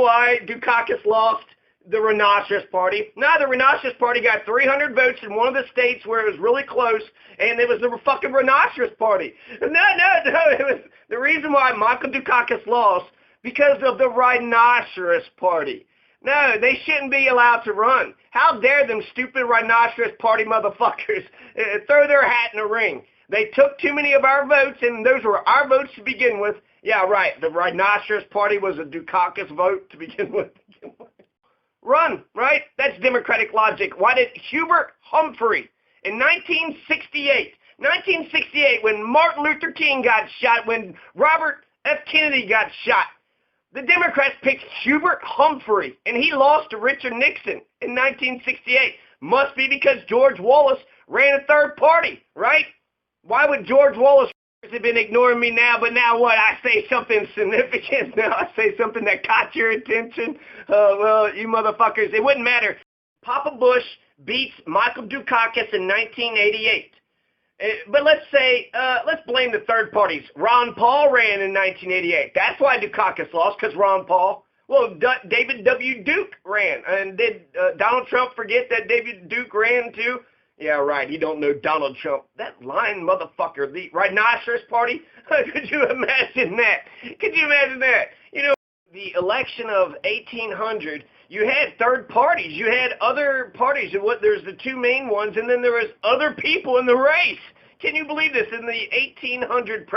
why Dukakis lost the Rhinoceros Party? Now, the Rhinoceros Party got 300 votes in one of the states where it was really close, and it was the fucking Rhinoceros Party. No, it was the reason why Michael Dukakis lost because of the Rhinoceros Party. No, they shouldn't be allowed to run. How dare them stupid Rhinoceros Party motherfuckers throw their hat in the ring. They took too many of our votes, and those were our votes to begin with. Yeah, right, the Rhinoceros Party was a Dukakis vote to begin with. Run, right? That's democratic logic. Why did Hubert Humphrey in 1968, when Martin Luther King got shot, when Robert F. Kennedy got shot, the Democrats picked Hubert Humphrey, and he lost to Richard Nixon in 1968. Must be because George Wallace ran a third party, right? Why would George Wallace have been ignoring me now, but now what? I say something significant. Now I say something that caught your attention. Well, you motherfuckers, it wouldn't matter. Papa Bush beats Michael Dukakis in 1988. But let's blame the third parties. Ron Paul ran in 1988. That's why Dukakis lost, because Ron Paul. Well, David W. Duke ran. And did Donald Trump forget that David Duke ran too? Yeah, right. You don't know Donald Trump. That lying motherfucker, the Rhinoceros Party. Could you imagine that? Could you imagine that? You know, the election of 1800, you had third parties. You had other parties. There's the two main ones, and then there was other people in the race. Can you believe this? In the 1800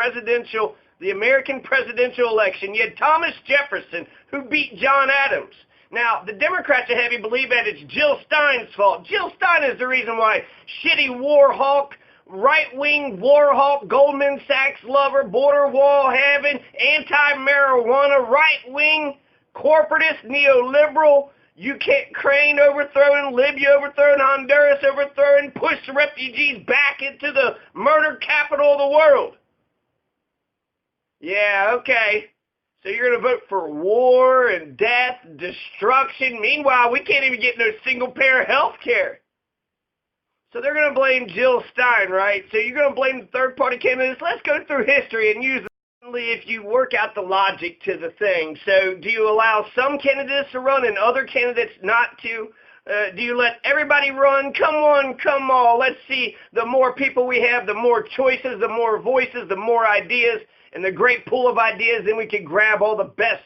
the American presidential election, you had Thomas Jefferson, who beat John Adams. Now, the Democrats are having believe that it's Jill Stein's fault. Jill Stein is the reason why shitty war hawk, right-wing war hawk, Goldman Sachs lover, border wall having, anti-marijuana, right-wing, corporatist, neoliberal, Ukraine overthrowing, Libya overthrowing, Honduras overthrowing, push the refugees back into the murder capital of the world. Yeah, okay. So you're going to vote for war and death, destruction. Meanwhile, we can't even get no single-payer health care. So they're going to blame Jill Stein, right? So you're going to blame the third-party candidates. Let's go through history and use if you work out the logic to the thing. So do you allow some candidates to run and other candidates not to? Do you let everybody run? Come on, come on. Let's see. The more people we have, the more choices, the more voices, the more ideas, and the great pool of ideas, then we can grab all the best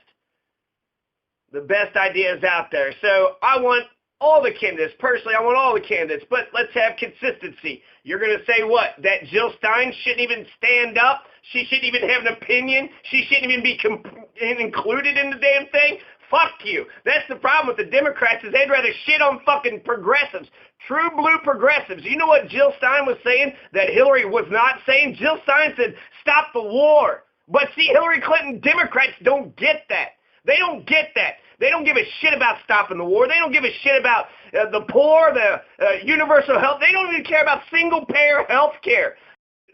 ideas out there. So I want all the candidates. Personally, I want all the candidates, but let's have consistency. You're going to say what? That Jill Stein shouldn't even stand up? She shouldn't even have an opinion? She shouldn't even be included in the damn thing? Fuck you. That's the problem with the Democrats, is they'd rather shit on fucking progressives. True blue progressives. You know what Jill Stein was saying that Hillary was not saying? Jill Stein said, stop the war. But see, Hillary Clinton Democrats don't get that. They don't get that. They don't give a shit about stopping the war. They don't give a shit about the poor, the universal health. They don't even care about single-payer health care.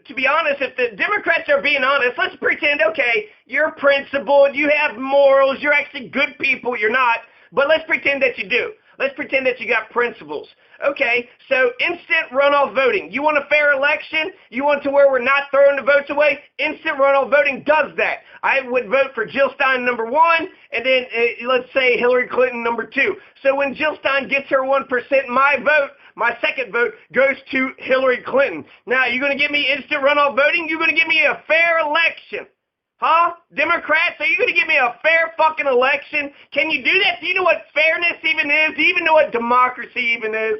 To be honest, if the Democrats are being honest, let's pretend, okay, you're principled, you have morals, you're actually good people, you're not, but let's pretend that you do. Let's pretend that you got principles. Okay, so instant runoff voting. You want a fair election? You want to where we're not throwing the votes away? Instant runoff voting does that. I would vote for Jill Stein number 1, and then let's say Hillary Clinton number 2. So when Jill Stein gets her 1%, my vote, my second vote, goes to Hillary Clinton. Now, you're going to give me instant runoff voting? You're going to give me a fair election? Huh? Democrats, are you going to give me a fair fucking election? Can you do that? Do you know what fairness even is? Do you even know what democracy even is?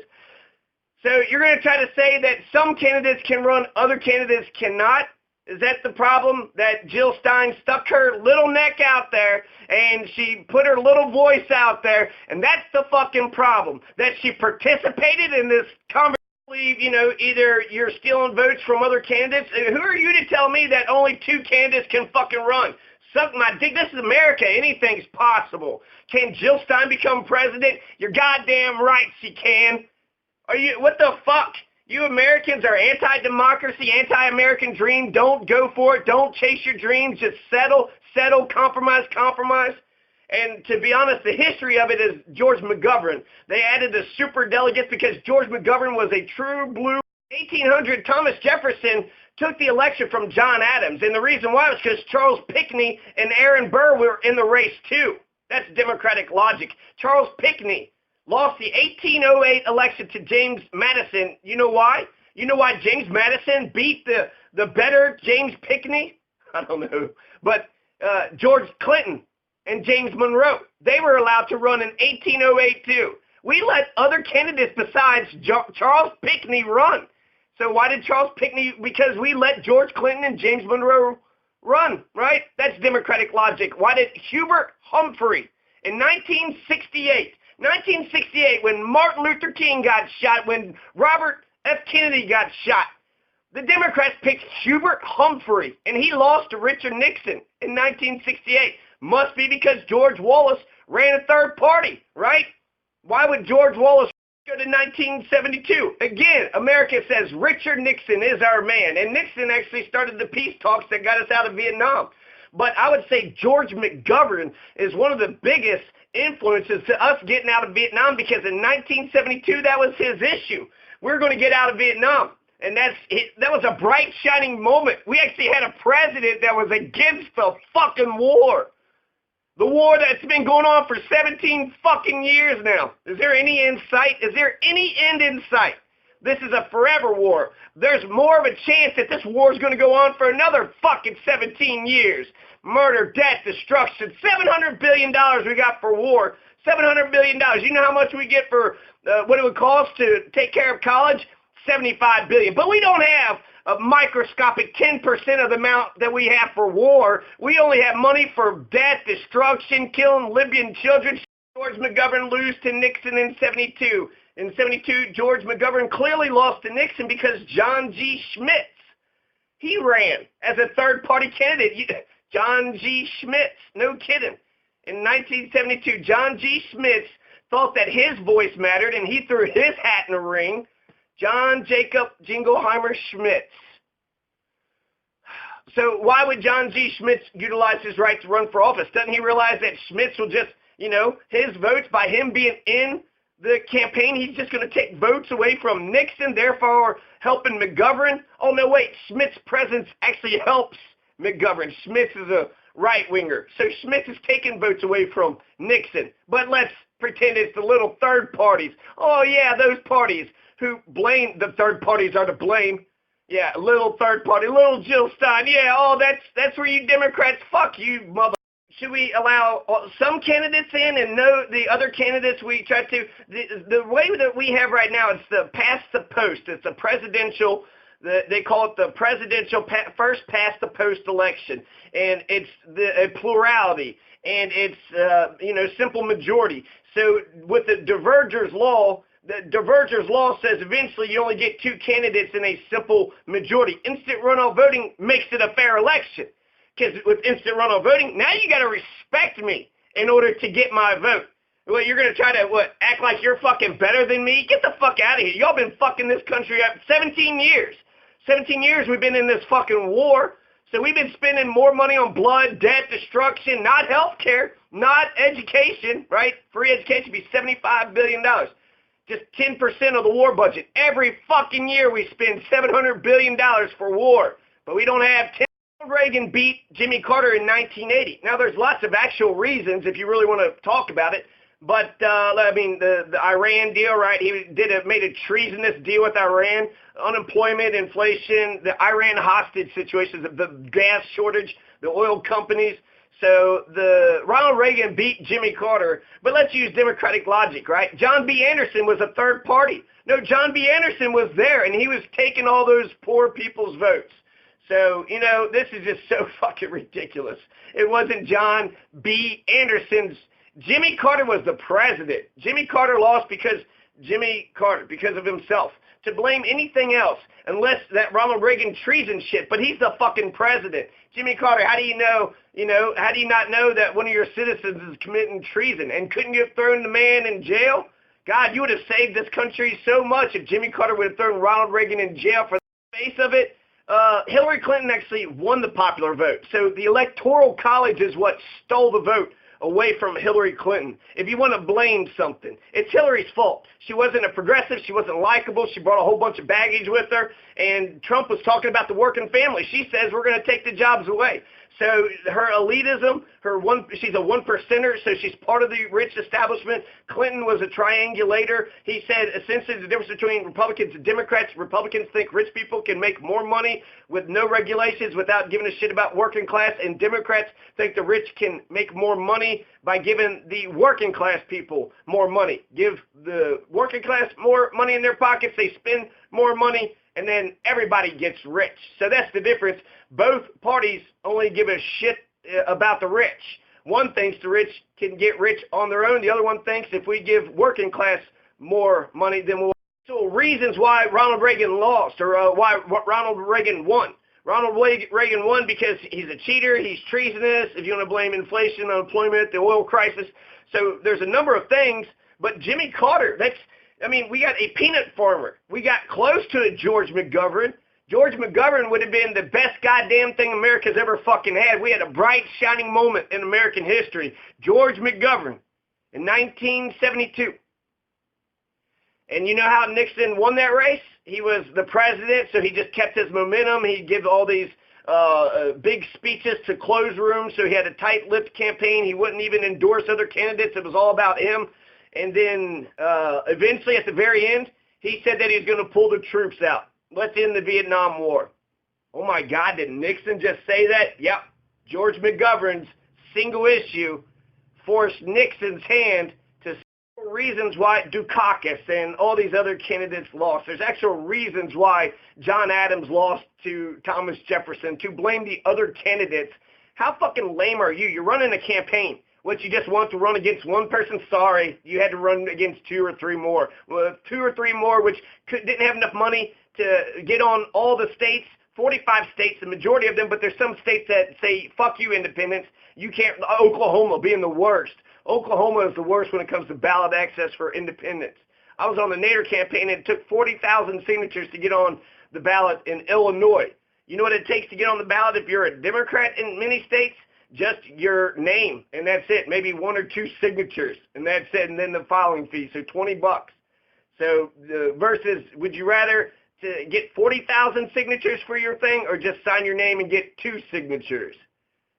So you're going to try to say that some candidates can run, other candidates cannot? Is that the problem? That Jill Stein stuck her little neck out there and she put her little voice out there, and that's the fucking problem. That she participated in this conversation. You know, either you're stealing votes from other candidates. Who are you to tell me that only 2 candidates can fucking run? Suck my dick. This is America. Anything's possible. Can Jill Stein become president? You're goddamn right she can. Are you? What the fuck? You Americans are anti-democracy, anti-American dream. Don't go for it. Don't chase your dreams. Just settle, compromise. And to be honest, the history of it is George McGovern. They added the super delegates because George McGovern was a true blue. 1800, Thomas Jefferson took the election from John Adams. And the reason why was because Charles Pinckney and Aaron Burr were in the race too. That's democratic logic. Charles Pinckney lost the 1808 election to James Madison. You know why? You know why James Madison beat the better James Pinckney? I don't know. But George Clinton and James Monroe, they were allowed to run in 1808 too. We let other candidates besides Charles Pinckney run. So why did Charles Pinckney? Because we let George Clinton and James Monroe run, right? That's democratic logic. Why did Hubert Humphrey in 1968, when Martin Luther King got shot, when Robert F. Kennedy got shot, the Democrats picked Hubert Humphrey, and he lost to Richard Nixon in 1968. Must be because George Wallace ran a third party, right? Why would George Wallace go to 1972? Again, America says Richard Nixon is our man, and Nixon actually started the peace talks that got us out of Vietnam. But I would say George McGovern is one of the biggest influences to us getting out of Vietnam, because in 1972, that was his issue. We're going to get out of Vietnam. And that was a bright, shining moment. We actually had a president that was against the fucking war. The war that's been going on for 17 fucking years now. Is there any insight? Is there any end in sight? This is a forever war. There's more of a chance that this war is going to go on for another fucking 17 years. Murder, death, destruction. $700 billion we got for war. $700 billion. You know how much we get for what it would cost to take care of college? $75 billion. But we don't have a microscopic 10% of the amount that we have for war. We only have money for death, destruction, killing Libyan children. George McGovern lose to Nixon in 72. In 72, George McGovern clearly lost to Nixon because John G. Schmitz, he ran as a third-party candidate. John G. Schmitz, no kidding. In 1972, John G. Schmitz thought that his voice mattered, and he threw his hat in the ring. John Jacob Jingleheimer Schmitz. So why would John G. Schmitz utilize his right to run for office? Doesn't he realize that Schmitz will just, his votes, by him being in the campaign, he's just going to take votes away from Nixon, therefore helping McGovern? Oh, no, wait, Schmitz's presence actually helps McGovern. Schmitz is a right-winger. So Schmitz is taking votes away from Nixon. But let's pretend it's the little third parties. Oh, yeah, those parties who blame the third parties are to blame. Yeah, little third party, little Jill Stein. Yeah, oh, that's where you Democrats, fuck you, mother. Should we allow some candidates in and no the other candidates we try to? The way that we have right now, it's the past the post. It's a presidential, they call it the presidential first past the post election. And it's a plurality. And it's, simple majority. So with the divergers law, the divergers law says eventually you only get two candidates in a simple majority. Instant runoff voting makes it a fair election. Because with instant runoff voting, now you got to respect me in order to get my vote. Well, you're going to try to, act like you're fucking better than me? Get the fuck out of here. Y'all been fucking this country up 17 years. 17 years we've been in this fucking war. So we've been spending more money on blood, death, destruction, not health care, not education, right? Free education would be $75 billion. Just 10% of the war budget. Every fucking year we spend $700 billion for war. But we don't have 10. Ronald Reagan beat Jimmy Carter in 1980. Now, there's lots of actual reasons if you really want to talk about it. But, the Iran deal, right? He made a treasonous deal with Iran. Unemployment, inflation, the Iran hostage situations, the gas shortage, the oil companies. So Ronald Reagan beat Jimmy Carter, but let's use democratic logic, right? John B. Anderson was a third party. No, John B. Anderson was there, and he was taking all those poor people's votes. So, this is just so fucking ridiculous. It wasn't John B. Anderson's. Jimmy Carter was the president. Jimmy Carter lost because of himself. To blame anything else, unless that Ronald Reagan treason shit, but he's the fucking president. Jimmy Carter, how do you know, how do you not know that one of your citizens is committing treason? And couldn't you have thrown the man in jail? God, you would have saved this country so much if Jimmy Carter would have thrown Ronald Reagan in jail for the face of it. Hillary Clinton actually won the popular vote. So the Electoral College is what stole the vote away from Hillary Clinton. If you want to blame something, it's Hillary's fault. She wasn't a progressive. She wasn't likable. She brought a whole bunch of baggage with her. And Trump was talking about the working family. She says we're going to take the jobs away. So her elitism, she's a one percenter, so she's part of the rich establishment. Clinton was a triangulator. He said essentially the difference between Republicans and Democrats, Republicans think rich people can make more money with no regulations without giving a shit about working class, and Democrats think the rich can make more money by giving the working class people more money. Give the working class more money in their pockets, they spend more money, and then everybody gets rich. So that's the difference. Both parties only give a shit about the rich. One thinks the rich can get rich on their own. The other one thinks if we give working class more money, then we'll... So reasons why Ronald Reagan lost, or why Ronald Reagan won. Ronald Reagan won because he's a cheater, he's treasonous, if you want to blame inflation, unemployment, the oil crisis. So there's a number of things, but Jimmy Carter, we got a peanut farmer. We got close to a George McGovern. George McGovern would have been the best goddamn thing America's ever fucking had. We had a bright, shining moment in American history. George McGovern in 1972. And you know how Nixon won that race? He was the president, so he just kept his momentum. He'd give all these big speeches to closed rooms, so he had a tight-lipped campaign. He wouldn't even endorse other candidates. It was all about him. And then eventually, at the very end, he said that he was going to pull the troops out. Let's end the Vietnam War. Oh my God, did Nixon just say that? Yep. George McGovern's single issue forced Nixon's hand to reasons why Dukakis and all these other candidates lost. There's actual reasons why John Adams lost to Thomas Jefferson, to blame the other candidates. How fucking lame are you? You're running a campaign. What, you just want to run against one person? Sorry, you had to run against two or three more. Well, two or three more, which didn't have enough money to get on all the states, 45 states, the majority of them, but there's some states that say, fuck you, independents. You can't, Oklahoma being the worst. Oklahoma is the worst when it comes to ballot access for independents. I was on the Nader campaign, and it took 40,000 signatures to get on the ballot in Illinois. You know what it takes to get on the ballot if you're a Democrat in many states? Just your name, and that's it. Maybe one or two signatures, and that's it, and then the filing fee, so $20. So versus, would you rather to get 40,000 signatures for your thing, or just sign your name and get 2 signatures?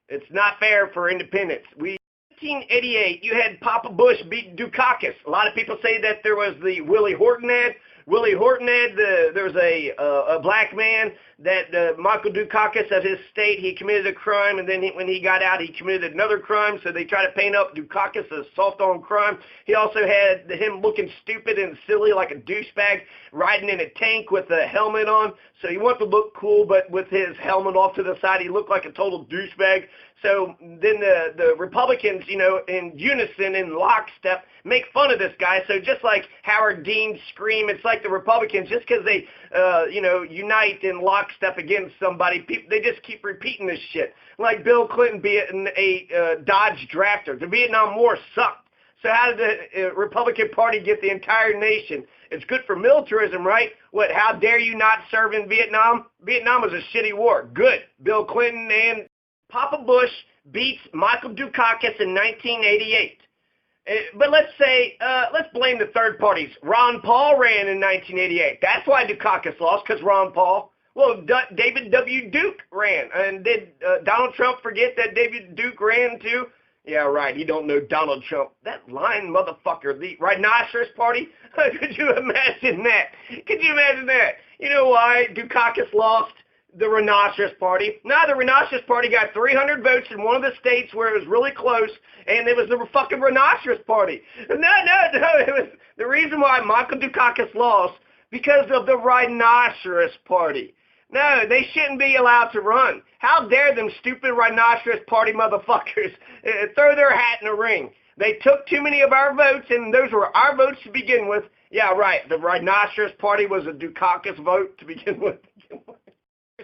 It's not fair for independents. In 1988, you had Papa Bush beat Dukakis. A lot of people say that there was the Willie Horton ad. Willie Horton ad, there was a black man that Michael Dukakis of his state, he committed a crime, and then when he got out, he committed another crime, so they try to paint up Dukakis as soft on crime. He also had him looking stupid and silly like a douchebag, riding in a tank with a helmet on, so he wanted to look cool, but with his helmet off to the side, he looked like a total douchebag. So then the Republicans, in unison, in lockstep, make fun of this guy. So just like Howard Dean scream, it's like the Republicans, just because they, unite in lockstep against somebody, they just keep repeating this shit. Like Bill Clinton being a Dodge drafter. The Vietnam War sucked. So how did the Republican Party get the entire nation? It's good for militarism, right? What, how dare you not serve in Vietnam? Vietnam was a shitty war. Good. Bill Clinton and Papa Bush beats Michael Dukakis in 1988. But let's blame the third parties. Ron Paul ran in 1988. That's why Dukakis lost, because Ron Paul. Well, David W. Duke ran. And did Donald Trump forget that David Duke ran too? Yeah, right. You don't know Donald Trump. That lying motherfucker, the Rhinoceros Party. Could you imagine that? Could you imagine that? You know why Dukakis lost? The Rhinoceros Party. Now, the Rhinoceros Party got 300 votes in one of the states where it was really close, and it was the fucking Rhinoceros Party. No, it was the reason why Michael Dukakis lost, because of the Rhinoceros Party. No, they shouldn't be allowed to run. How dare them stupid Rhinoceros Party motherfuckers throw their hat in the ring. They took too many of our votes, and those were our votes to begin with. Yeah, right, the Rhinoceros Party was a Dukakis vote to begin with.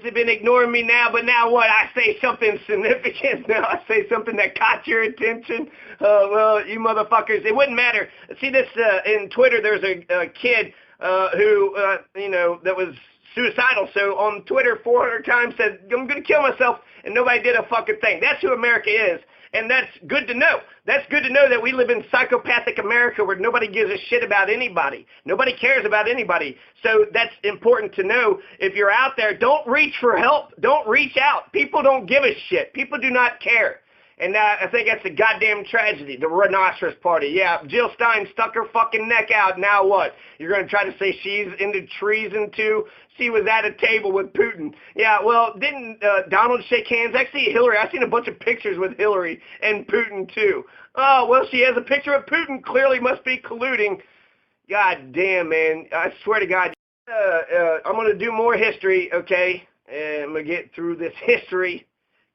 They've been ignoring me now, but now what? I say something significant. Now I say something that caught your attention. Well, you motherfuckers, it wouldn't matter. See this in Twitter. There's a kid who, that was suicidal. So on Twitter, 400 times said, "I'm going to kill myself," and nobody did a fucking thing. That's who America is. And that's good to know. That's good to know that we live in psychopathic America where nobody gives a shit about anybody. Nobody cares about anybody. So that's important to know. If you're out there, don't reach for help. Don't reach out. People don't give a shit. People do not care. And I think that's a goddamn tragedy, the Rhinoceros Party. Yeah, Jill Stein stuck her fucking neck out. Now what? You're going to try to say she's into treason too? She was at a table with Putin. Yeah, well, didn't Donald shake hands? Actually, Hillary, I've seen a bunch of pictures with Hillary and Putin too. Oh, well, she has a picture of Putin. Clearly must be colluding. God damn, man. I swear to God. I'm going to do more history, okay? And I'm going to get through this history,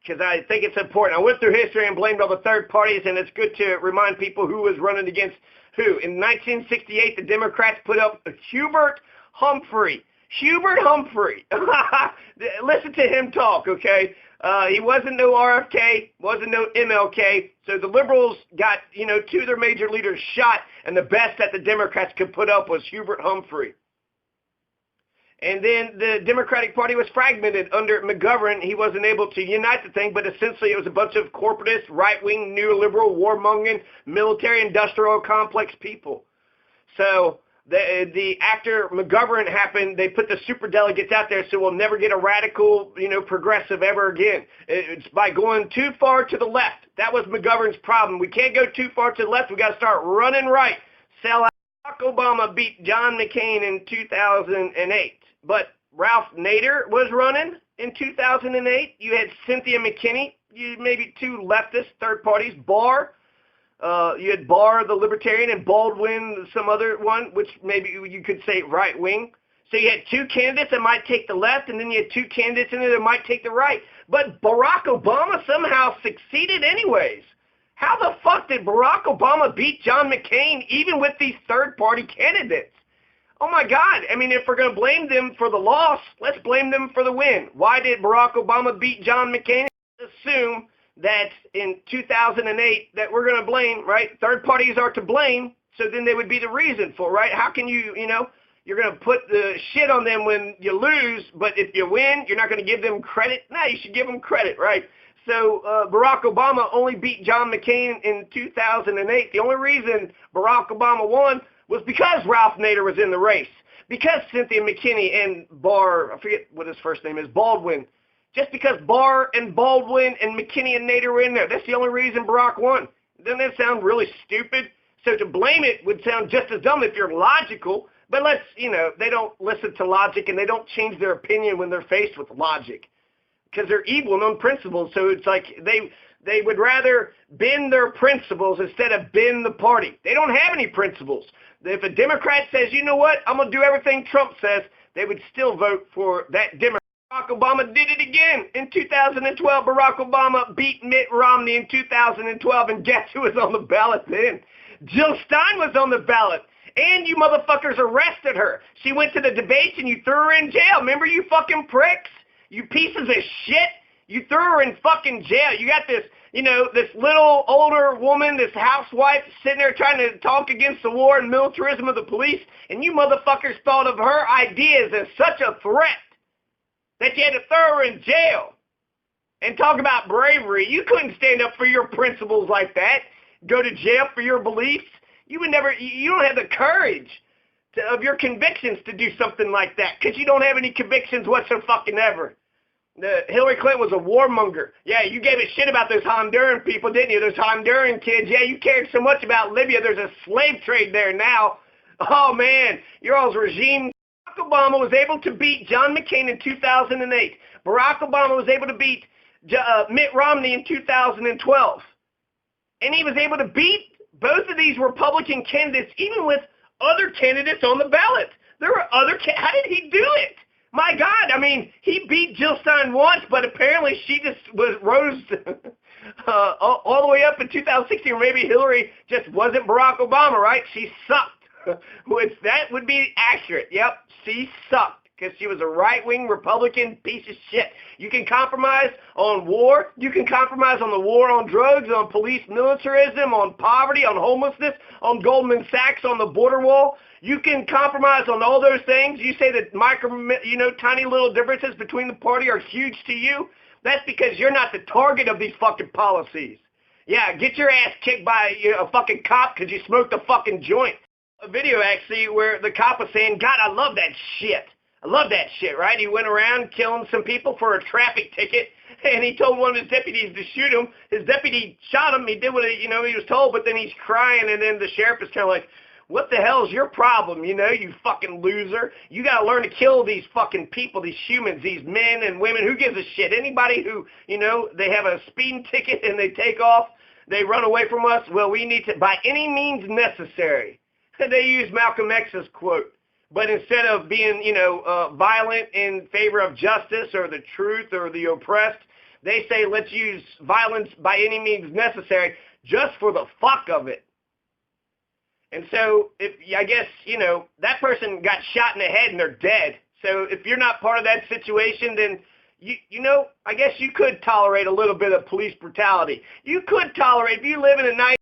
because I think it's important. I went through history and blamed all the third parties, and it's good to remind people who was running against who. In 1968, the Democrats put up Hubert Humphrey. Hubert Humphrey. Listen to him talk, okay? He wasn't no RFK, wasn't no MLK, so the liberals got, two of their major leaders shot, and the best that the Democrats could put up was Hubert Humphrey. And then the Democratic Party was fragmented under McGovern. He wasn't able to unite the thing, but essentially it was a bunch of corporatist, right-wing, neoliberal, warmongering, military-industrial complex people. So the after McGovern happened, they put the superdelegates out there, so we'll never get a radical, progressive ever again. It's by going too far to the left. That was McGovern's problem. We can't go too far to the left. We got to start running right. Sell out. Barack Obama beat John McCain in 2008. But Ralph Nader was running in 2008. You had Cynthia McKinney. You maybe two leftist third parties. Barr. You had Barr, the Libertarian, and Baldwin, some other one, which maybe you could say right wing. So you had two candidates that might take the left, and then you had two candidates in there that might take the right. But Barack Obama somehow succeeded anyways. How the fuck did Barack Obama beat John McCain even with these third-party candidates? Oh, my God. I mean, if we're going to blame them for the loss, let's blame them for the win. Why did Barack Obama beat John McCain? Assume that in 2008 that we're going to blame, right? Third parties are to blame, so then they would be the reason for, right? How can you, you're going to put the shit on them when you lose, but if you win, you're not going to give them credit? No, you should give them credit, right? So Barack Obama only beat John McCain in 2008. The only reason Barack Obama won was because Ralph Nader was in the race, because Cynthia McKinney and Barr, I forget what his first name is, Baldwin, just because Barr and Baldwin and McKinney and Nader were in there. That's the only reason Barack won. Doesn't that sound really stupid? So to blame it would sound just as dumb if you're logical, but let's, they don't listen to logic and they don't change their opinion when they're faced with logic, because they're evil and unprincipled. So it's like they would rather bend their principles instead of bend the party. They don't have any principles. If a Democrat says, you know what, I'm going to do everything Trump says, they would still vote for that Democrat. Barack Obama did it again in 2012. Barack Obama beat Mitt Romney in 2012, and guess who was on the ballot then? Jill Stein was on the ballot, and you motherfuckers arrested her. She went to the debates, and you threw her in jail. Remember, you fucking pricks? You pieces of shit. You threw her in fucking jail. You got this, this little older woman, this housewife, sitting there trying to talk against the war and militarism of the police, and you motherfuckers thought of her ideas as such a threat that you had to throw her in jail. And talk about bravery. You couldn't stand up for your principles like that. Go to jail for your beliefs. You would never, you don't have the courage of your convictions to do something like that, because you don't have any convictions whatsoever. Hillary Clinton was a warmonger. Yeah, you gave a shit about those Honduran people, didn't you? Those Honduran kids. Yeah, you cared so much about Libya. There's a slave trade there now. Oh, man, your all's regime. Barack Obama was able to beat John McCain in 2008. Barack Obama was able to beat Mitt Romney in 2012. And he was able to beat both of these Republican candidates, even with other candidates on the ballot. There were other how did he do it? My God, I mean, he beat Jill Stein once, but apparently she just rose all the way up in 2016, or maybe Hillary just wasn't Barack Obama, right? She sucked. Which that would be accurate. Yep, she sucked because she was a right-wing Republican piece of shit. You can compromise on war. You can compromise on the war on drugs, on police militarism, on poverty, on homelessness, on Goldman Sachs, on the border wall. You can compromise on all those things. You say that tiny little differences between the party are huge to you. That's because you're not the target of these fucking policies. Yeah, get your ass kicked by a fucking cop because you smoked a fucking joint. A video actually where the cop was saying, God, I love that shit. I love that shit, right? He went around killing some people for a traffic ticket, and he told one of his deputies to shoot him. His deputy shot him. He did what he was told, but then he's crying, and then the sheriff is kind of like, what the hell is your problem, you fucking loser? You got to learn to kill these fucking people, these humans, these men and women. Who gives a shit? Anybody who, they have a speeding ticket and they take off, they run away from us, well, we need to, by any means necessary. They use Malcolm X's quote. But instead of being, violent in favor of justice or the truth or the oppressed, they say let's use violence by any means necessary just for the fuck of it. And so, I guess, that person got shot in the head and they're dead. So if you're not part of that situation, then, I guess you could tolerate a little bit of police brutality. You could tolerate, if you live in a nice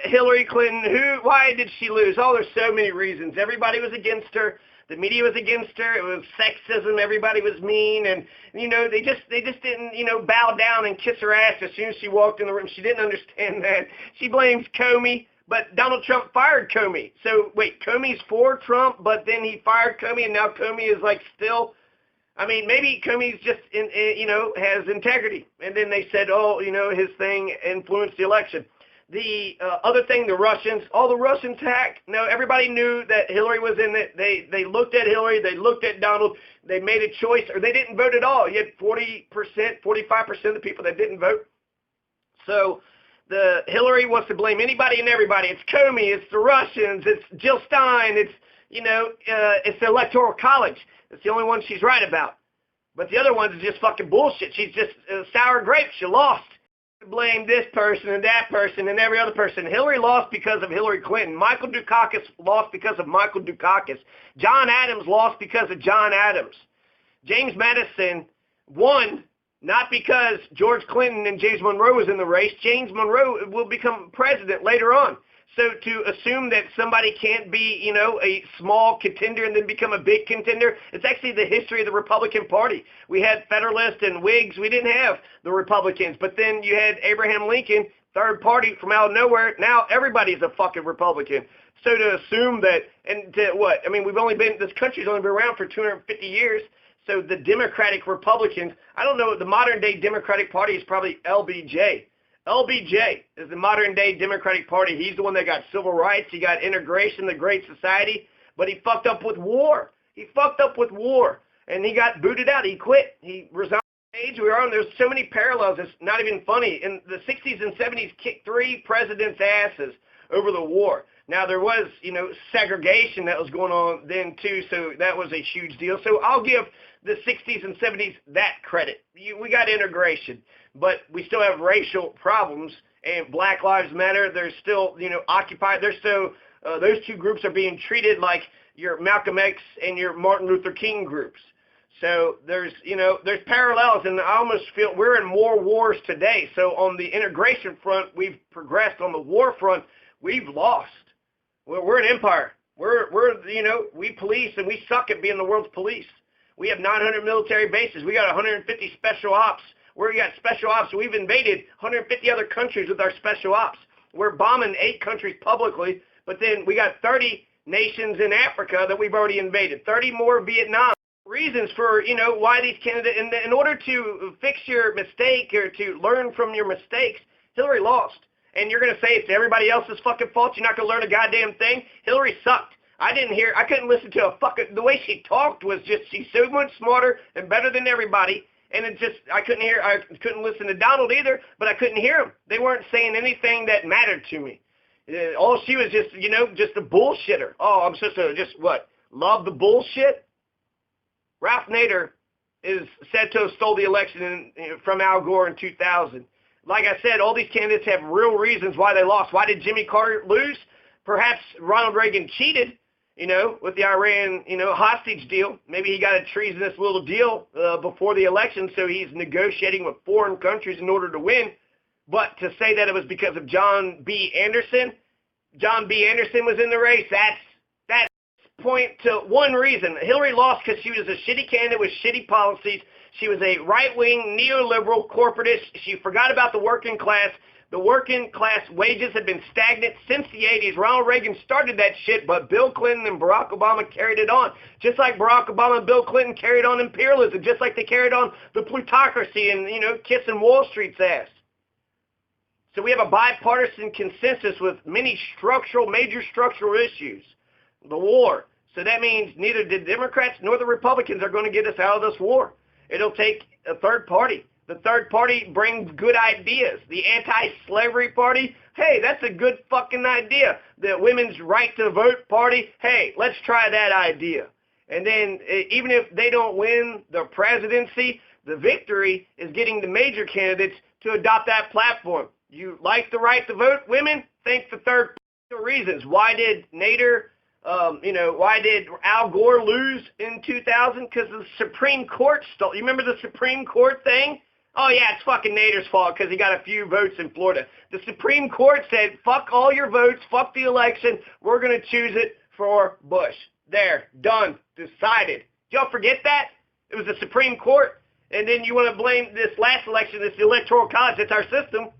Hillary Clinton, why did she lose? Oh, there's so many reasons. Everybody was against her. The media was against her. It was sexism. Everybody was mean. And, they just didn't, bow down and kiss her ass as soon as she walked in the room. She didn't understand that. She blames Comey. But Donald Trump fired Comey. So, wait, Comey's for Trump, but then he fired Comey, and now Comey is, still, maybe Comey's just, has integrity. And then they said, his thing influenced the election. The other thing, the Russians, all the Russians hacked. No, everybody knew that Hillary was in it. They looked at Hillary. They looked at Donald. They made a choice, or they didn't vote at all. You had 40%, 45% of the people that didn't vote. So the Hillary wants to blame anybody and everybody. It's Comey, it's the Russians, it's Jill Stein, it's it's the Electoral College. It's the only one she's right about. But the other ones are just fucking bullshit. She's just sour grapes. She lost. Blame this person and that person and every other person. Hillary lost because of Hillary Clinton. Michael Dukakis lost because of Michael Dukakis. John Adams lost because of John Adams. James Madison won not because George Clinton and James Monroe was in the race. James Monroe will become president later on. So to assume that somebody can't be, a small contender and then become a big contender, it's actually the history of the Republican Party. We had Federalists and Whigs. We didn't have the Republicans. But then you had Abraham Lincoln, third party from out of nowhere. Now everybody's a fucking Republican. So to assume that, and to what? This country's only been around for 250 years. So the Democratic Republicans, I don't know, the modern day Democratic Party is probably LBJ. LBJ is the modern-day Democratic Party. He's the one that got civil rights. He got integration, the Great Society, but he fucked up with war. And he got booted out. He quit. He resigned. The age we are on, there's so many parallels. It's not even funny. In the 60s and 70s, kicked 3 presidents' asses over the war. Now, there was, segregation that was going on then, too, so that was a huge deal. So I'll give the 60s and 70s that credit. We got integration, but we still have racial problems, and Black Lives Matter, they're still, occupied. They're still, those two groups are being treated like your Malcolm X and your Martin Luther King groups. So there's parallels, and I almost feel we're in more wars today. So on the integration front, we've progressed. On the war front, we've lost. We're an empire. We police, and we suck at being the world's police. We have 900 military bases. We got 150 special ops. We got special ops. We've invaded 150 other countries with our special ops. We're bombing 8 countries publicly, but then we got 30 nations in Africa that we've already invaded. 30 more Vietnam. Reasons for, why these candidates, in order to fix your mistake or to learn from your mistakes, Hillary lost. And you're going to say it's everybody else's fucking fault. You're not going to learn a goddamn thing. Hillary sucked. I couldn't listen to the way she talked was just, she's so much smarter and better than everybody. And I couldn't listen to Donald either, but I couldn't hear him. They weren't saying anything that mattered to me. All she was just, just a bullshitter. Oh, I'm supposed to love the bullshit? Ralph Nader is said to have stole the election from Al Gore in 2000. Like I said, all these candidates have real reasons why they lost. Why did Jimmy Carter lose? Perhaps Ronald Reagan cheated, with the Iran, hostage deal. Maybe he got a treasonous little deal before the election, so he's negotiating with foreign countries in order to win. But to say that it was because of John B. Anderson was in the race, that's point to one reason. Hillary lost because she was a shitty candidate with shitty policies. She was a right-wing, neoliberal, corporatist. She forgot about the working class. The working class wages have been stagnant since the 80s. Ronald Reagan started that shit, but Bill Clinton and Barack Obama carried it on. Just like Barack Obama and Bill Clinton carried on imperialism, just like they carried on the plutocracy and, kissing Wall Street's ass. So we have a bipartisan consensus with many major structural issues. The war. So that means neither the Democrats nor the Republicans are going to get us out of this war. It'll take a third party. The third party brings good ideas. The anti-slavery party, hey, that's a good fucking idea. The women's right to vote party, hey, let's try that idea. And then even if they don't win the presidency, the victory is getting the major candidates to adopt that platform. You like the right to vote, women? Think the third reasons. Why did Nader, why did Al Gore lose in 2000? Because the Supreme Court stole. You remember the Supreme Court thing? Oh, yeah, it's fucking Nader's fault because he got a few votes in Florida. The Supreme Court said, fuck all your votes, fuck the election, we're going to choose it for Bush. There, done, decided. Did y'all forget that? It was the Supreme Court. And then you want to blame this last election, this Electoral College, that's our system.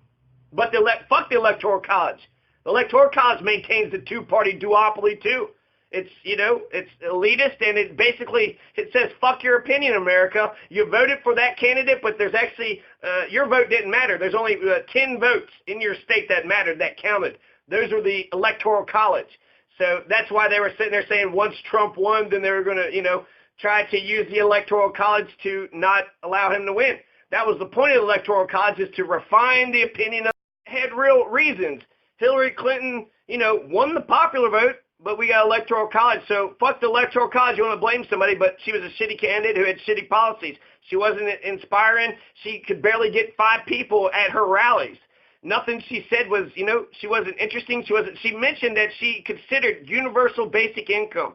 But fuck the Electoral College. The Electoral College maintains the two-party duopoly, too. It's, it's elitist, and it says, fuck your opinion, America. You voted for that candidate, but there's actually, your vote didn't matter. There's only 10 votes in your state that mattered, that counted. Those were the Electoral College. So that's why they were sitting there saying once Trump won, then they were going to, try to use the Electoral College to not allow him to win. That was the point of the Electoral College, is to refine the opinion of had real reasons. Hillary Clinton, won the popular vote, but we got Electoral College. So fuck the Electoral College. You want to blame somebody, but she was a shitty candidate who had shitty policies. She wasn't inspiring. She could barely get 5 people at her rallies. Nothing she said was, she wasn't interesting. She mentioned that she considered universal basic income.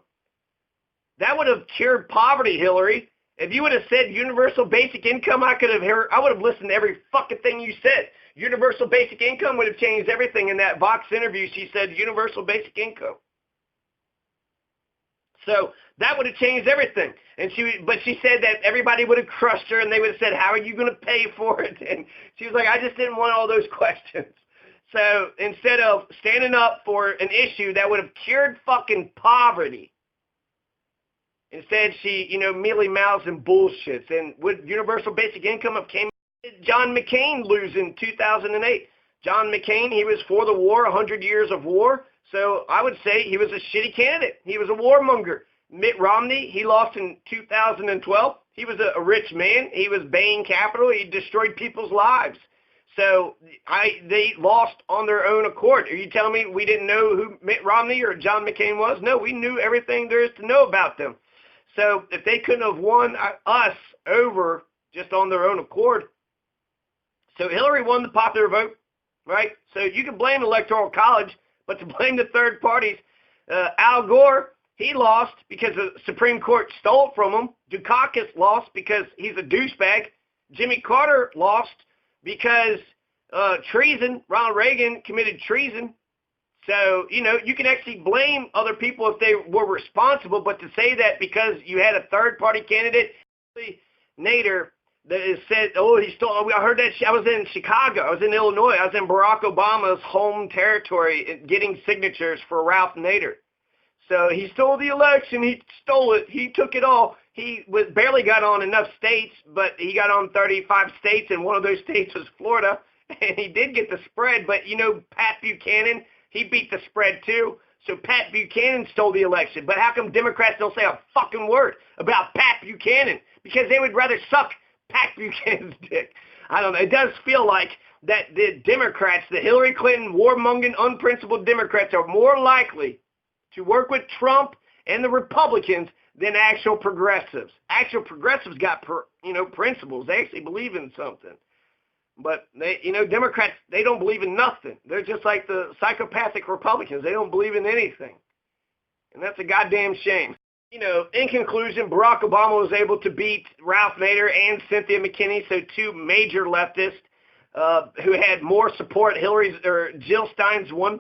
That would have cured poverty, Hillary. If you would have said universal basic income, I would have listened to every fucking thing you said. Universal basic income would have changed everything. In that Vox interview, she said universal basic income. So that would have changed everything. But she said that everybody would have crushed her, and they would have said, how are you going to pay for it? And she was like, I just didn't want all those questions. So instead of standing up for an issue that would have cured fucking poverty, instead she, mealy mouths and bullshits. And would universal basic income have came? John McCain lose in 2008. John McCain, he was for the war, 100 years of war. So I would say he was a shitty candidate. He was a warmonger. Mitt Romney, he lost in 2012. He was a rich man. He was baying capital. He destroyed people's lives. So they lost on their own accord. Are you telling me we didn't know who Mitt Romney or John McCain was? No, we knew everything there is to know about them. So if they couldn't have won us over just on their own accord. So Hillary won the popular vote, right? So you can blame the Electoral College, but to blame the third parties, Al Gore, he lost because the Supreme Court stole it from him. Dukakis lost because he's a douchebag. Jimmy Carter lost because treason. Ronald Reagan committed treason. So, you can actually blame other people if they were responsible, but to say that because you had a third-party candidate, Nader, that is said, oh, he stole, I heard that, I was in Chicago, I was in Illinois, I was in Barack Obama's home territory getting signatures for Ralph Nader. So he stole the election, he stole it, he took it all. He barely got on enough states, but he got on 35 states, and one of those states was Florida, and he did get the spread, but Pat Buchanan, he beat the spread too. So Pat Buchanan stole the election. But how come Democrats don't say a fucking word about Pat Buchanan? Because they would rather suck Pat Buchanan's dick. I don't know. It does feel like that the Democrats, the Hillary Clinton, warmongering, unprincipled Democrats, are more likely to work with Trump and the Republicans than actual progressives. Actual progressives got, principles. They actually believe in something. But they, Democrats, they don't believe in nothing. They're just like the psychopathic Republicans. They don't believe in anything. And that's a goddamn shame. In conclusion, Barack Obama was able to beat Ralph Nader and Cynthia McKinney, so 2 major leftists who had more support. Jill Stein's 1%.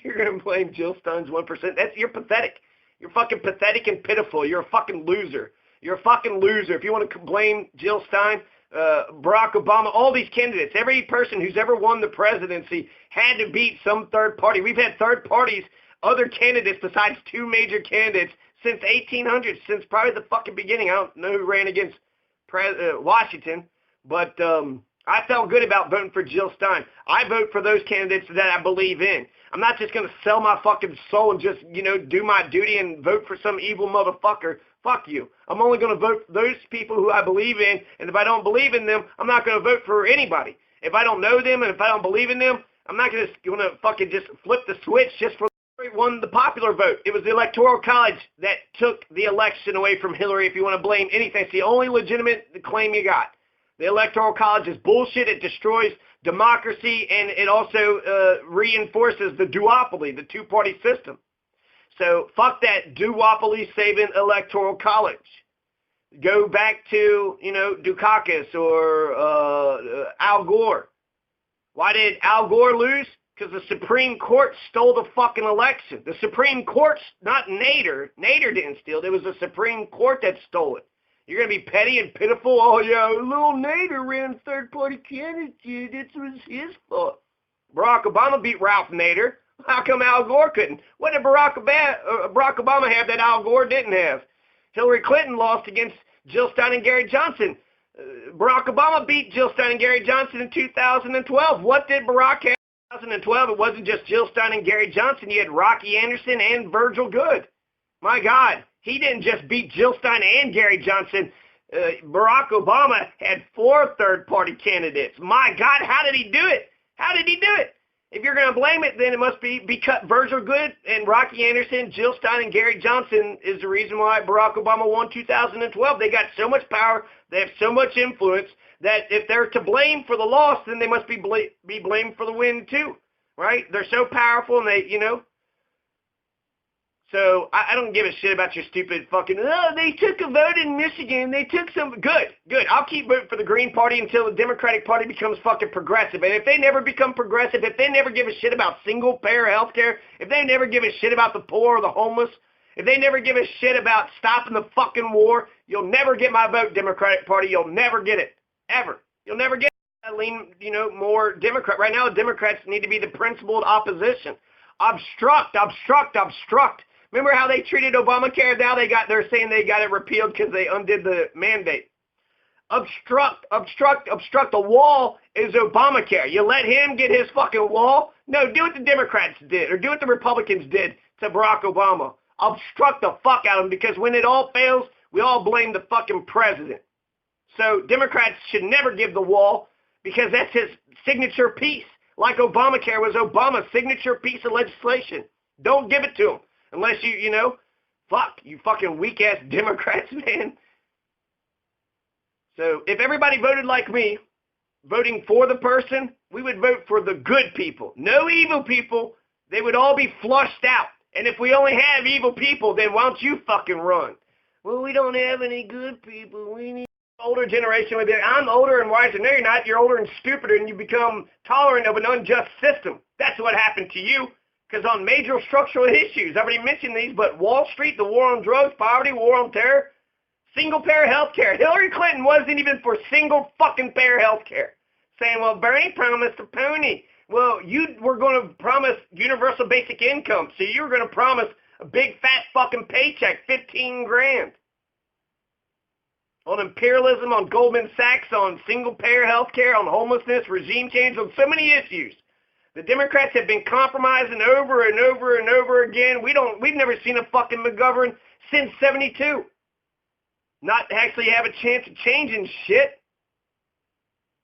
You're going to blame Jill Stein's 1%. You're pathetic. You're fucking pathetic and pitiful. You're a fucking loser. You're a fucking loser. If you want to blame Jill Stein, Barack Obama, all these candidates, every person who's ever won the presidency had to beat some third party. We've had third parties, other candidates besides two major candidates since 1800, since probably the fucking beginning. I don't know who ran against Washington, but I felt good about voting for Jill Stein. I vote for those candidates that I believe in. I'm not just going to sell my fucking soul and just, do my duty and vote for some evil motherfucker. Fuck you. I'm only going to vote for those people who I believe in, and if I don't believe in them, I'm not going to vote for anybody. If I don't know them and if I don't believe in them, I'm not going to fucking just flip the switch just for won the popular vote. It was the Electoral College that took the election away from Hillary. If you want to blame anything, it's the only legitimate claim you got. The Electoral College is bullshit. It destroys democracy, and it also reinforces the duopoly, the two-party system. So fuck that duopoly-saving Electoral College. Go back to, Dukakis or Al Gore. Why did Al Gore lose? Because the Supreme Court stole the fucking election. The Supreme Court, not Nader. Nader didn't steal it. It was the Supreme Court that stole it. You're going to be petty and pitiful? Oh, yeah, little Nader ran third-party candidate. It was his fault. Barack Obama beat Ralph Nader. How come Al Gore couldn't? What did Barack Obama have that Al Gore didn't have? Hillary Clinton lost against Jill Stein and Gary Johnson. Barack Obama beat Jill Stein and Gary Johnson in 2012. What did Barack have? 2012, it wasn't just Jill Stein and Gary Johnson. You had Rocky Anderson and Virgil Goode. My God, he didn't just beat Jill Stein and Gary Johnson. Barack Obama had 4 third-party candidates. My God, how did he do it? How did he do it? If you're going to blame it, then it must be because Virgil Goode and Rocky Anderson, Jill Stein and Gary Johnson is the reason why Barack Obama won 2012. They got so much power, they have so much influence, that if they're to blame for the loss, then they must be blamed for the win too, right? They're so powerful, and they, So I don't give a shit about your stupid fucking, they took a vote in Michigan, they took some, good. I'll keep voting for the Green Party until the Democratic Party becomes fucking progressive. And if they never become progressive, if they never give a shit about single-payer health care, if they never give a shit about the poor or the homeless, if they never give a shit about stopping the fucking war, you'll never get my vote, Democratic Party. You'll never get it. Ever. You'll never get it. I lean, more Democrat. Right now, Democrats need to be the principled opposition. Obstruct. Remember how they treated Obamacare? Now they're saying they got it repealed because they undid the mandate. Obstruct. The wall is Obamacare. You let him get his fucking wall? No, do what the Democrats did, or do what the Republicans did to Barack Obama. Obstruct the fuck out of him, because when it all fails, we all blame the fucking president. So Democrats should never give the wall, because that's his signature piece. Like Obamacare was Obama's signature piece of legislation. Don't give it to him unless you fucking weak-ass Democrats, man. So if everybody voted like me, voting for the person, we would vote for the good people. No evil people. They would all be flushed out. And if we only have evil people, then why don't you fucking run? Well, we don't have any good people. We need older generation would be like, I'm older and wiser. No, you're not. You're older and stupider, and you become tolerant of an unjust system. That's what happened to you. Because on major structural issues, I've already mentioned these, but Wall Street, the war on drugs, poverty, war on terror, single-payer health care. Hillary Clinton wasn't even for single-fucking-payer health care. Saying, well, Bernie promised a pony. Well, you were going to promise universal basic income, so you were going to promise a big, fat fucking paycheck, $15,000. On imperialism, on Goldman Sachs, on single-payer health care, on homelessness, regime change, on so many issues. The Democrats have been compromising over and over and over again. We've never seen a fucking McGovern since 72. Not actually have a chance of changing shit.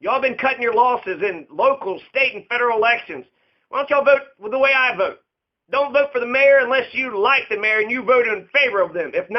Y'all been cutting your losses in local, state, and federal elections. Why don't y'all vote the way I vote? Don't vote for the mayor unless you like the mayor and you vote in favor of them. If not,